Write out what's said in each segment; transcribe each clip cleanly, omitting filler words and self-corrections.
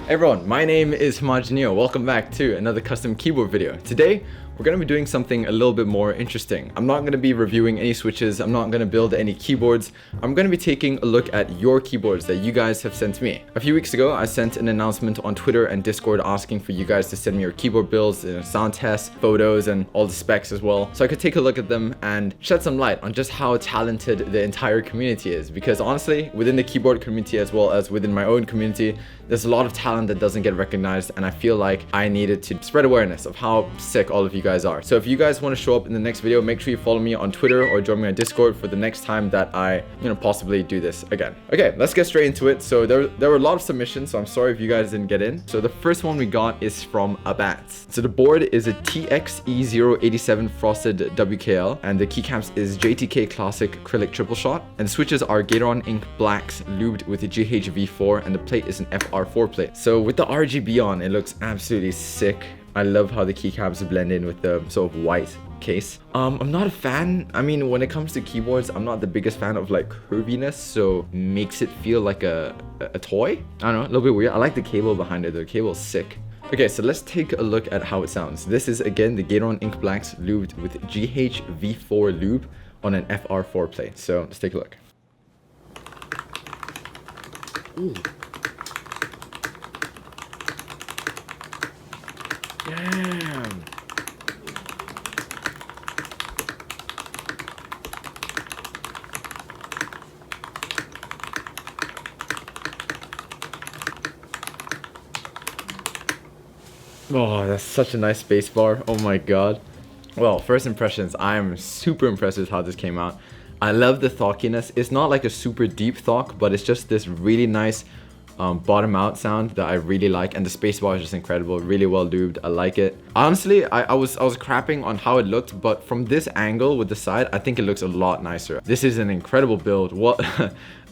Hey everyone, my name is Hamaji. Welcome back to another custom keyboard video. Today, we're going to be doing something a little bit more interesting. I'm not going to be reviewing any switches. I'm not going to build any keyboards. I'm going to be taking a look at your keyboards that you guys have sent me. A few weeks ago, I sent an announcement on Twitter and Discord asking for you guys to send me your keyboard builds, sound tests, photos, and all the specs as well. So I could take a look at them and shed some light on just how talented the entire community is. Because honestly, within the keyboard community as well as within my own community, there's a lot of talent that doesn't get recognized, and I feel like I needed to spread awareness of how sick all of you guys are. So if you guys want to show up in the next video, make sure you follow me on Twitter or join me on Discord for the next time that I, possibly do this again. Okay, let's get straight into it. So there were a lot of submissions, so I'm sorry if you guys didn't get in. So the first one we got is from Abats. So the board is a TXE087 frosted WKL, and the keycaps is JTK Classic acrylic triple shot, and the switches are Gateron Ink Blacks lubed with a GHV4, and the plate is an FR4 plate. So with the RGB on, it looks absolutely sick. I love how the keycaps blend in with the sort of white case. I'm not a fan. I mean, when it comes to keyboards, I'm not the biggest fan of like curviness, so makes it feel like a toy. I don't know, a little bit weird. I like the cable behind it. The cable is sick. Okay, so let's take a look at how it sounds. This is again the Gateron Ink Blacks lubed with GHV4 lube on an FR4 plate. So let's take a look. Ooh. Damn. Oh, that's such a nice space bar. Oh my god. Well, first impressions, I am super impressed with how this came out. I love the thockiness. It's not like a super deep thock, but it's just this really nice bottom out sound that I really like, and the spacebar is just incredible, really well lubed. I like it. Honestly, I was crapping on how it looked, but from this angle with the side, I think it looks a lot nicer. This is an incredible build. What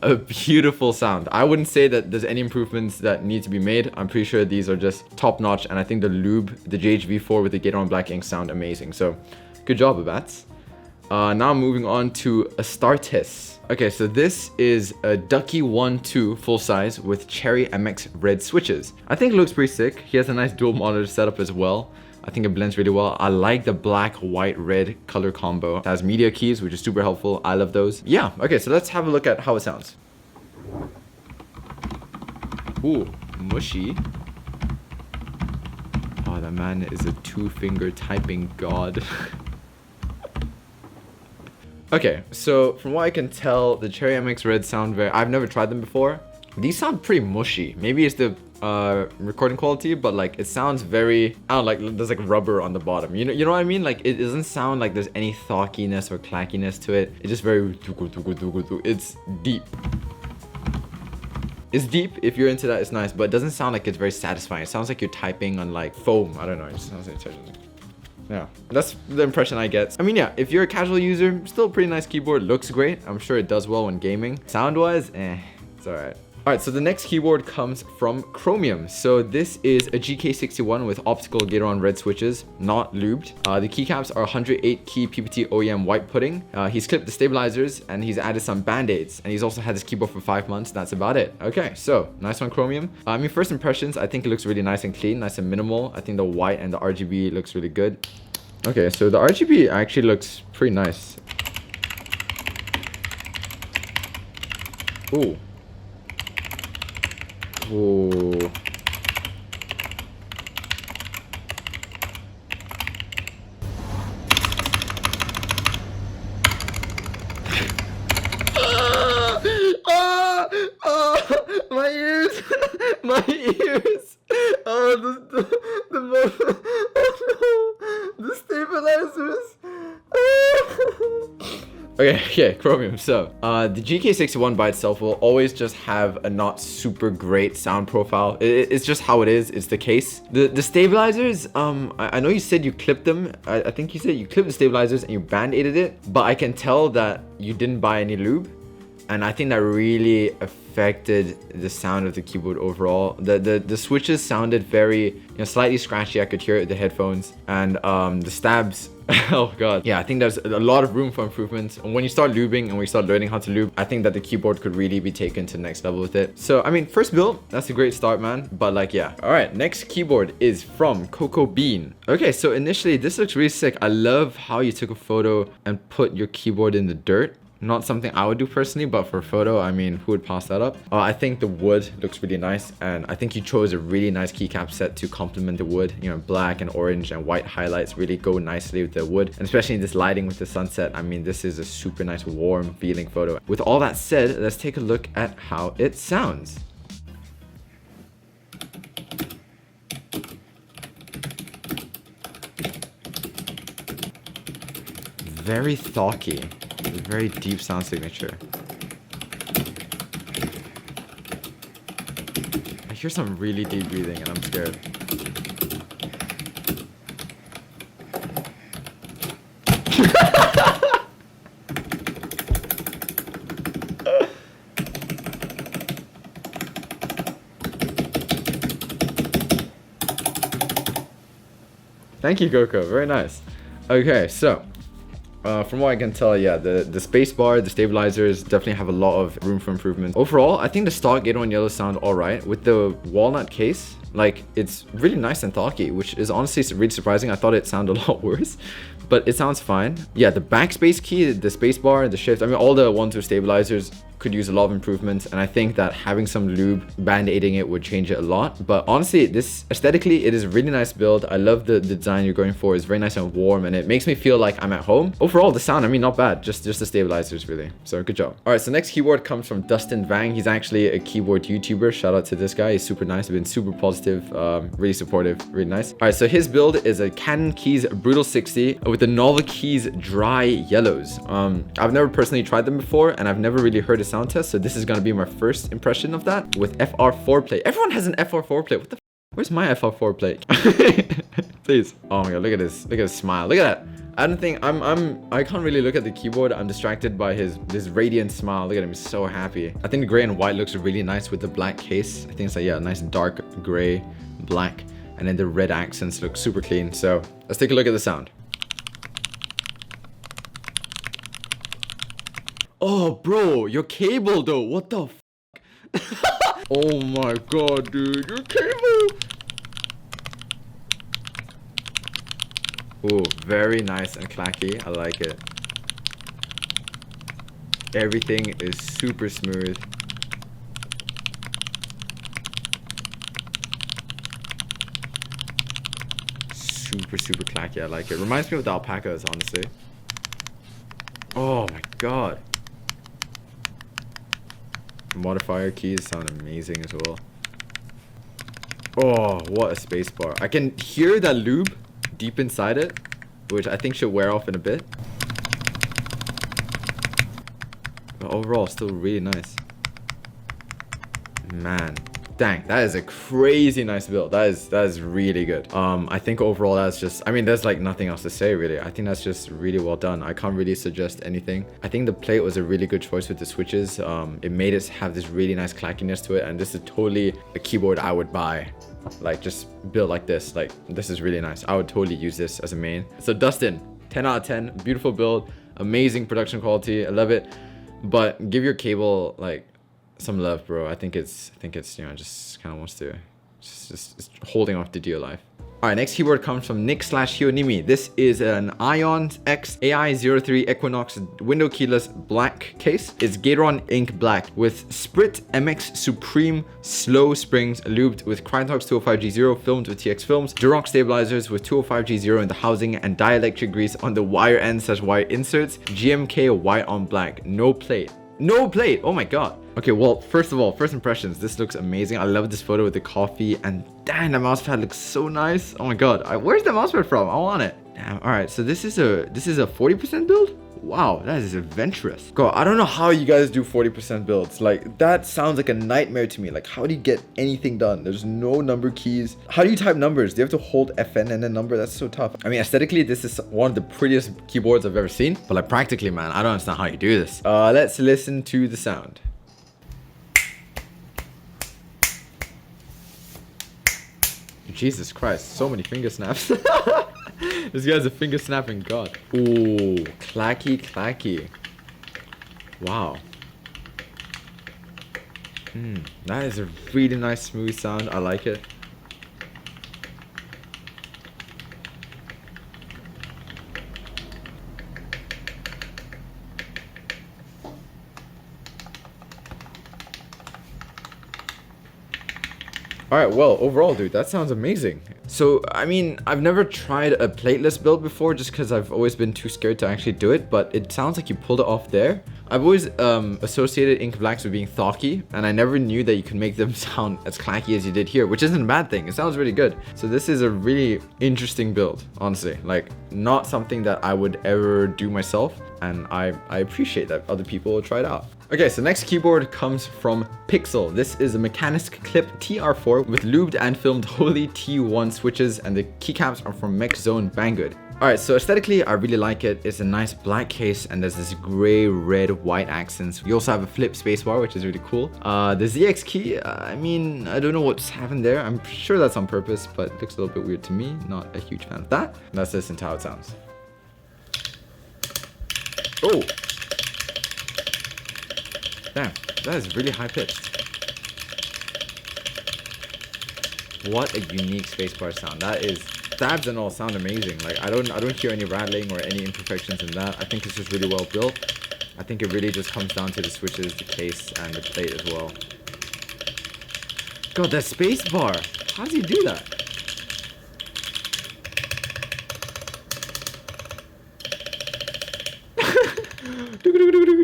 a beautiful sound. I wouldn't say that there's any improvements that need to be made. I'm pretty sure these are just top notch, and I think the lube, the JHV4 with the Gateron Black ink sound amazing. So good job, Abats. Now moving on to Astartes. Okay, so this is a Ducky 1-2 full size with Cherry MX red switches. I think it looks pretty sick. He has a nice dual monitor setup as well. I think it blends really well. I like the black, white, red color combo. It has media keys, which is super helpful. I love those. Yeah, okay, so let's have a look at how it sounds. Ooh, mushy. Oh, that man is a two-finger typing god. Okay, so from what I can tell, the Cherry MX Red sound I've never tried them before. These sound pretty mushy. Maybe it's the recording quality, but like it sounds very, I don't know, like there's like rubber on the bottom. You know what I mean? Like it doesn't sound like there's any thockiness or clackiness to it. It's just very, it's deep. It's deep. If you're into that, it's nice, but it doesn't sound like it's very satisfying. It sounds like you're typing on like foam. I don't know. It just sounds like yeah, that's the impression I get. I mean, yeah, if you're a casual user, still a pretty nice keyboard. Looks great. I'm sure it does well when gaming. Sound-wise, it's alright. Alright, so the next keyboard comes from Chromium. So this is a GK61 with optical Gateron red switches, not lubed. The keycaps are 108 key PPT OEM white pudding. He's clipped the stabilizers and he's added some band-aids. And he's also had this keyboard for 5 months. That's about it. Okay, so nice one, Chromium. I mean, first impressions, I think it looks really nice and clean, nice and minimal. I think the white and the RGB looks really good. Okay, so the RGB actually looks pretty nice. Ooh. Ooh. My ears, my ears. Oh, the stabilizers. Okay, Chromium. So, the GK61 by itself will always just have a not super great sound profile. It's just how it is. It's the case. The stabilizers, I know you said you clipped them. I think you said you clipped the stabilizers and you band-aided it, but I can tell that you didn't buy any lube. and I think that really affected the sound of the keyboard overall. The switches sounded very, slightly scratchy. I could hear it with the headphones, and the stabs. Oh god, yeah, I think there's a lot of room for improvement. And when you start lubing and when you start learning how to lube, I think that the keyboard could really be taken to the next level with it. So I mean, first build, that's a great start, man. But like, yeah. All right, next keyboard is from Coco Bean. Okay, so initially this looks really sick. I love how you took a photo and put your keyboard in the dirt. Not something I would do personally, but for a photo, I mean, who would pass that up? I think the wood looks really nice, and I think you chose a really nice keycap set to complement the wood. Black and orange and white highlights really go nicely with the wood, and especially in this lighting with the sunset. I mean, this is a super nice, warm feeling photo. With all that said, let's take a look at how it sounds. Very thocky. A very deep sound signature. I hear some really deep breathing and I'm scared. Thank you, Coco. Very nice. Okay, so from what I can tell, yeah, the space bar, the stabilizers definitely have a lot of room for improvement. Overall, I think the stock Gator and Yellow sound alright. With the walnut case, like, it's really nice and talky, which is honestly really surprising. I thought it sounded a lot worse, but it sounds fine. Yeah, the backspace key, the space bar, the shift, I mean, all the 1-2 stabilizers could use a lot of improvements, and I think that having some lube band-aiding it would change it a lot. But honestly, this aesthetically, it is a really nice build. I love the design you're going for. It's very nice and warm, and it makes me feel like I'm at home. Overall, the sound, I mean, not bad. Just the stabilizers, really. So good job. All right, so next keyboard comes from Dustin Vang. He's actually a keyboard YouTuber. Shout out to this guy. He's super nice. He's been super positive, really supportive, really nice. All right, so his build is a Canon Keys Brutal 60 with the Nova Keys Dry Yellows. I've never personally tried them before, and I've never really heard a sound test, so this is going to be my first impression of that with FR4 plate. Everyone has an FR4 plate. What the where's my FR4 plate? Please. Oh my god, look at this. Look at his smile. Look at that. I don't think I can't really look at the keyboard. I'm distracted by this radiant smile. Look at him, he's so happy. I think the gray and white looks really nice with the black case. I think it's like, yeah, nice dark gray, black, and then the red accents look super clean. So let's take a look at the sound. Oh, bro, your cable though. What the f? Oh my god, dude, your cable. Oh, very nice and clacky. I like it. Everything is super smooth. Super clacky. I like it. Reminds me of the alpacas, honestly. Oh my god. Modifier keys sound amazing as well. Oh, what a space bar. I can hear that lube deep inside it, which I think should wear off in a bit. But overall, still really nice. Man, dang, that is a crazy nice build. That is really good. I think overall that's just, I mean, there's like nothing else to say really. I think that's just really well done. I can't really suggest anything. I think the plate was a really good choice with the switches. It made it have this really nice clackiness to it, and this is totally a keyboard I would buy. Like, just built like this. Like, this is really nice. I would totally use this as a main. So Dustin, 10 out of 10, beautiful build, amazing production quality. I love it. But give your cable like some love, bro. I think it's just kind of wants to just holding off the deal life. All right, next keyboard comes from Nick/Hionimi. This is an Ion X AI03 Equinox window keyless black case. It's Gateron Ink Black with Sprit MX Supreme slow springs lubed with Crytox 205G0 filmed with TX films, Durox stabilizers with 205G0 in the housing, and dielectric grease on the wire end/wire inserts. GMK white on black. No plate. No plate. Oh my god. Okay, well, first of all, first impressions, this looks amazing. I love this photo with the coffee, and damn, the mousepad looks so nice. Oh my god, where's the mousepad from? I want it. Damn. All right, so this is a 40% build. Wow, that is adventurous. God, I don't know how you guys do 40% builds. Like, that sounds like a nightmare to me. Like, how do you get anything done? There's no number keys. How do you type numbers? Do you have to hold FN and a number? That's so tough. I mean, aesthetically, this is one of the prettiest keyboards I've ever seen. But like, practically, man, I don't understand how you do this. Let's listen to the sound. Jesus Christ, so many finger snaps. This guy's a finger snapping god. Ooh, clacky, clacky. Wow. That is a really nice smooth sound. I like it. Alright, well, overall, dude, that sounds amazing. So, I mean, I've never tried a plateless build before just because I've always been too scared to actually do it, but it sounds like you pulled it off there. I've always associated ink blacks with being thocky, and I never knew that you could make them sound as clacky as you did here, which isn't a bad thing. It sounds really good. So this is a really interesting build, honestly. Like, not something that I would ever do myself, and I appreciate that other people will try it out. Okay, so next keyboard comes from Pixel. This is a Mechanics Clip TR4 with lubed and filmed Holy T1 switches, and the keycaps are from Mech Zone Banggood. Alright, so aesthetically, I really like it. It's a nice black case, and there's this gray, red, white accents. We also have a flip spacebar, which is really cool. The ZX key, I mean, I don't know what's happened there. I'm sure that's on purpose, but it looks a little bit weird to me. Not a huge fan of that. Let's listen to how it sounds. Oh! Damn, that is really high pitched. What a unique spacebar sound. That is, stabs and all sound amazing. Like, I don't hear any rattling or any imperfections in that. I think it's just really well built. I think it really just comes down to the switches, the case, and the plate as well. God, that spacebar. How does he do that?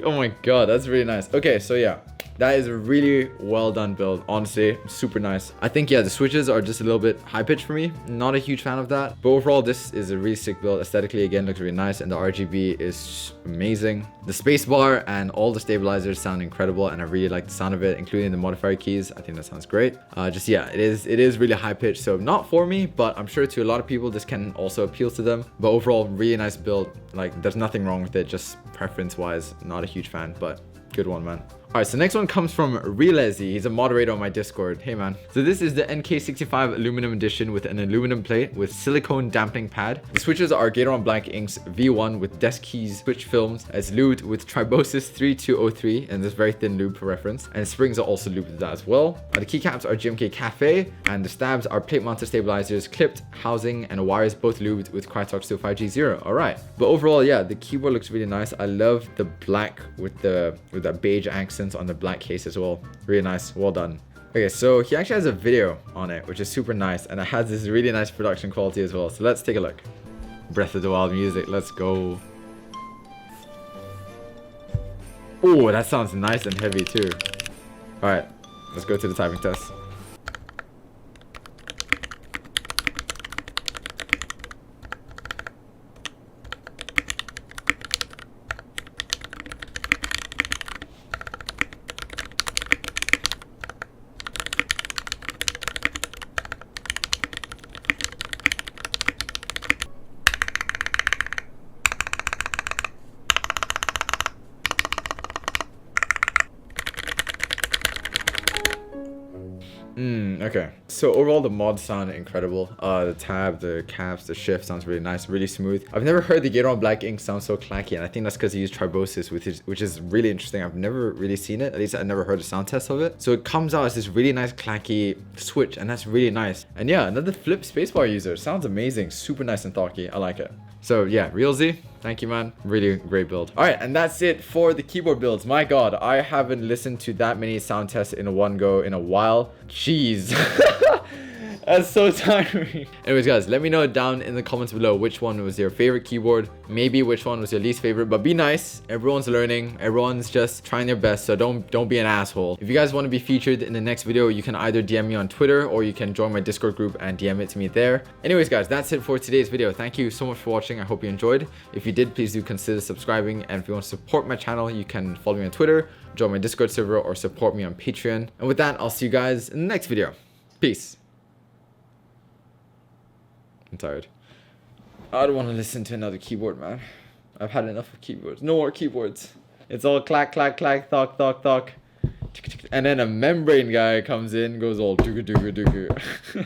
Oh my god, that's really nice. Okay, so yeah, that is a really well done build. Honestly, super nice. I think, yeah, the switches are just a little bit high pitched for me. Not a huge fan of that, but overall this is a really sick build. Aesthetically, again, looks really nice, and the RGB is amazing. The spacebar and all the stabilizers sound incredible, and I really like the sound of it, including the modifier keys. I think that sounds great. Just, yeah, it is really high pitched, so not for me, but I'm sure to a lot of people this can also appeal to them. But overall, really nice build. Like, there's nothing wrong with it, just preference wise, not a huge fan, but good one, man. Alright, so next one comes from Realezi. He's a moderator on my Discord. Hey, man. So this is the NK65 aluminum edition with an aluminum plate with silicone dampening pad. The switches are Gateron Black Inks V1 with desk keys switch films as lubed with Tribosis 3203, and this very thin lube for reference. And springs are also lubed with that as well. The keycaps are GMK Cafe, and the stabs are plate mounted stabilizers, clipped housing, and wires both lubed with Krytox 25G0. Alright. But overall, yeah, the keyboard looks really nice. I love the black with that beige accent on the black case as well. Really nice. Well done. Okay, so he actually has a video on it, which is super nice, and it has this really nice production quality as well. So let's take a look. Breath of the Wild music. Let's go. Oh, that sounds nice and heavy too. All right, let's go to the typing test. Okay, so overall the mods sound incredible. The tab, the caps, the shift sounds really nice, really smooth. I've never heard the Gateron Black Ink sound so clacky, and I think that's because he used Tribosis, which is really interesting. I've never really seen it, at least I've never heard a sound test of it. So it comes out as this really nice clacky switch, and that's really nice. And yeah, another flip spacebar user. Sounds amazing, super nice and thocky. I like it. So yeah, Realezi, thank you, man. Really great build. All right, and that's it for the keyboard builds. My God, I haven't listened to that many sound tests in one go in a while. Jeez. That's so tiring. Anyways, guys, let me know down in the comments below which one was your favorite keyboard, maybe which one was your least favorite, but be nice. Everyone's learning, everyone's just trying their best, so don't be an asshole. If you guys want to be featured in the next video, you can either DM me on Twitter or you can join my Discord group and DM it to me there. Anyways, guys, that's it for today's video. Thank you so much for watching. I hope you enjoyed. If you did, please do consider subscribing, and if you want to support my channel, you can follow me on Twitter, join my Discord server, or support me on Patreon. And with that, I'll see you guys in the next video. Peace. I'm tired. I don't want to listen to another keyboard, man. I've had enough of keyboards. No more keyboards. It's all clack, clack, clack, thok, thok, thok. And then a membrane guy comes in, goes all dooga dooga dooga.